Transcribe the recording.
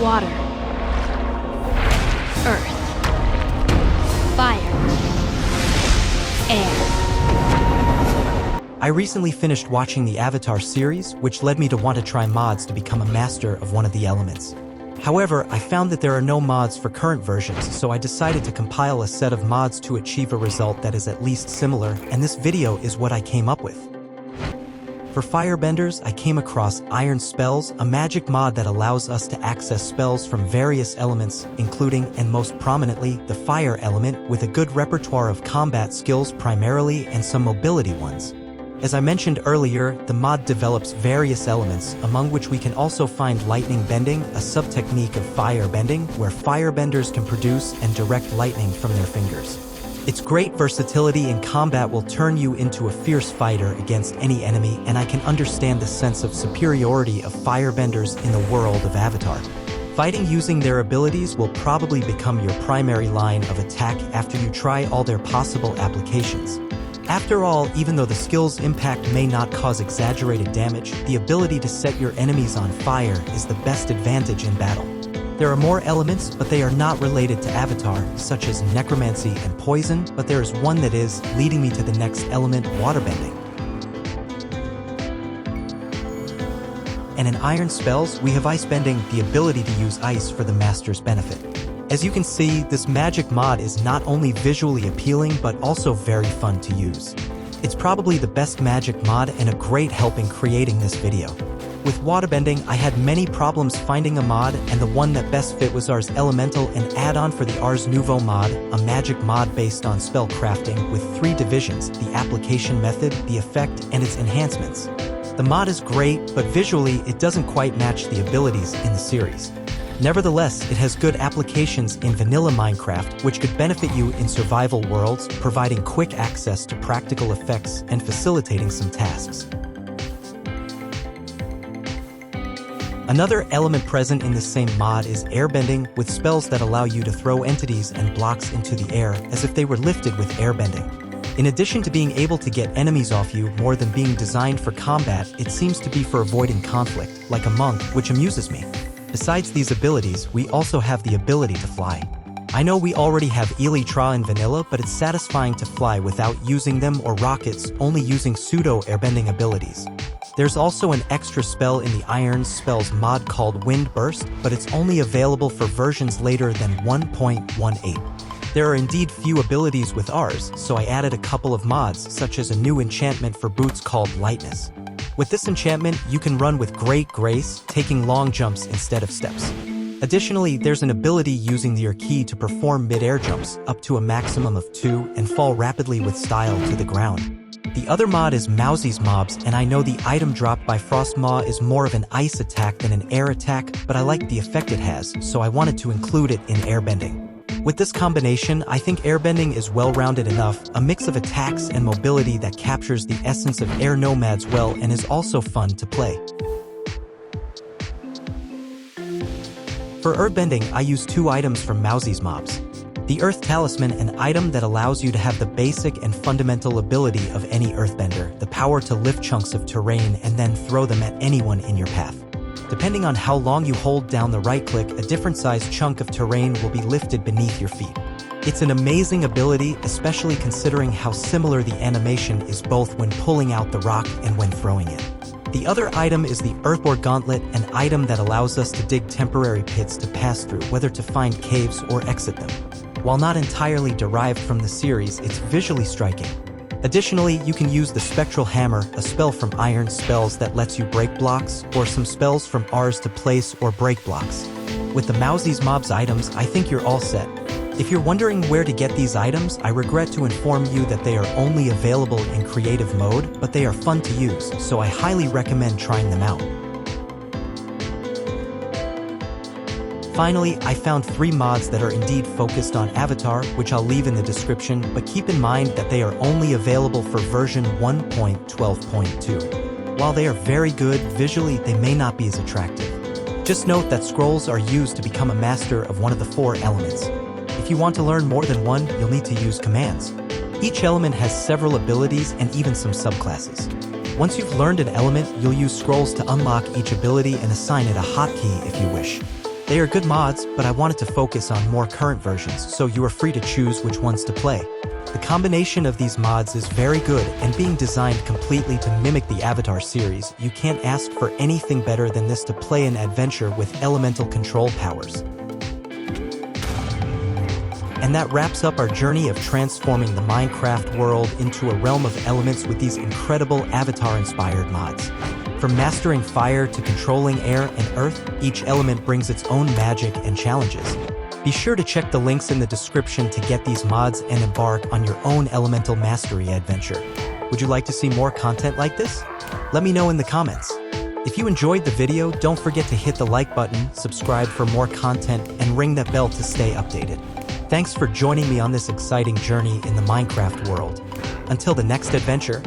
Water, Earth, Fire, Air. I recently finished watching the Avatar series, which led me to want to try mods to become a master of one of the elements. However, I found that there are no mods for current versions, so I decided to compile a set of mods to achieve a result that is at least similar, and this video is what I came up with. For firebenders, I came across Iron Spells, a magic mod that allows us to access spells from various elements, including, and most prominently, the fire element, with a good repertoire of combat skills primarily and some mobility ones. As I mentioned earlier, the mod develops various elements, among which we can also find lightning bending, a sub-technique of firebending, where firebenders can produce and direct lightning from their fingers. Its great versatility in combat will turn you into a fierce fighter against any enemy, and I can understand the sense of superiority of firebenders in the world of Avatar. Fighting using their abilities will probably become your primary line of attack after you try all their possible applications. After all, even though the skill's impact may not cause exaggerated damage, the ability to set your enemies on fire is the best advantage in battle. There are more elements, but they are not related to Avatar, such as necromancy and poison, but there is one that is, leading me to the next element, waterbending. And in Iron Spells, we have Icebending, the ability to use ice for the master's benefit. As you can see, this magic mod is not only visually appealing, but also very fun to use. It's probably the best magic mod and a great help in creating this video. With waterbending, I had many problems finding a mod, and the one that best fit was Ars Elemental, an add-on for the Ars Nouveau mod, a magic mod based on spell crafting with 3 divisions: the application method, the effect, and its enhancements. The mod is great, but visually it doesn't quite match the abilities in the series. Nevertheless, it has good applications in vanilla Minecraft, which could benefit you in survival worlds, providing quick access to practical effects and facilitating some tasks. Another element present in the same mod is AirBending, with spells that allow you to throw entities and blocks into the air as if they were lifted with AirBending. In addition to being able to get enemies off you more than being designed for combat, it seems to be for avoiding conflict, like a monk, which amuses me. Besides these abilities, we also have the ability to fly. I know we already have Elytra in vanilla, but it's satisfying to fly without using them or rockets, only using pseudo-airbending abilities. There's also an extra spell in the Iron Spells mod called Wind Burst, but it's only available for versions later than 1.18. There are indeed few abilities with Ars, so I added a couple of mods, such as a new enchantment for boots called Light-Ness. With this enchantment, you can run with great grace, taking long jumps instead of steps. Additionally, there's an ability using your key to perform mid-air jumps, up to a maximum of 2, and fall rapidly with style to the ground. The other mod is Mowzie's mobs, and I know the item dropped by Frostmaw is more of an ice attack than an air attack, but I like the effect it has, so I wanted to include it in airbending. With this combination, I think airbending is well-rounded enough, a mix of attacks and mobility that captures the essence of air nomads well and is also fun to play. For EarthBending, I use 2 items from Mowzie's mobs. The Earth Talisman, an item that allows you to have the basic and fundamental ability of any earthbender, the power to lift chunks of terrain and then throw them at anyone in your path. Depending on how long you hold down the right click, a different sized chunk of terrain will be lifted beneath your feet. It's an amazing ability, especially considering how similar the animation is both when pulling out the rock and when throwing it. The other item is the Earthboard Gauntlet, an item that allows us to dig temporary pits to pass through, whether to find caves or exit them. While not entirely derived from the series, it's visually striking. Additionally, you can use the Spectral Hammer, a spell from Iron Spells that lets you break blocks, or some spells from Ars to place or break blocks. With the Mowzie's mobs items, I think you're all set. If you're wondering where to get these items, I regret to inform you that they are only available in creative mode, but they are fun to use, so I highly recommend trying them out. Finally, I found 3 mods that are indeed focused on Avatar, which I'll leave in the description, but keep in mind that they are only available for version 1.12.2. While they are very good, visually they may not be as attractive. Just note that scrolls are used to become a master of one of the 4 elements. If you want to learn more than one, you'll need to use commands. Each element has several abilities and even some subclasses. Once you've learned an element, you'll use scrolls to unlock each ability and assign it a hotkey if you wish. They are good mods, but I wanted to focus on more current versions, so you are free to choose which ones to play. The combination of these mods is very good, and being designed completely to mimic the Avatar series, you can't ask for anything better than this to play an adventure with elemental control powers. And that wraps up our journey of transforming the Minecraft world into a realm of elements with these incredible Avatar-inspired mods. From mastering fire to controlling air and earth, each element brings its own magic and challenges. Be sure to check the links in the description to get these mods and embark on your own elemental mastery adventure. Would you like to see more content like this? Let me know in the comments. If you enjoyed the video, don't forget to hit the like button, subscribe for more content, and ring that bell to stay updated. Thanks for joining me on this exciting journey in the Minecraft world. Until the next adventure,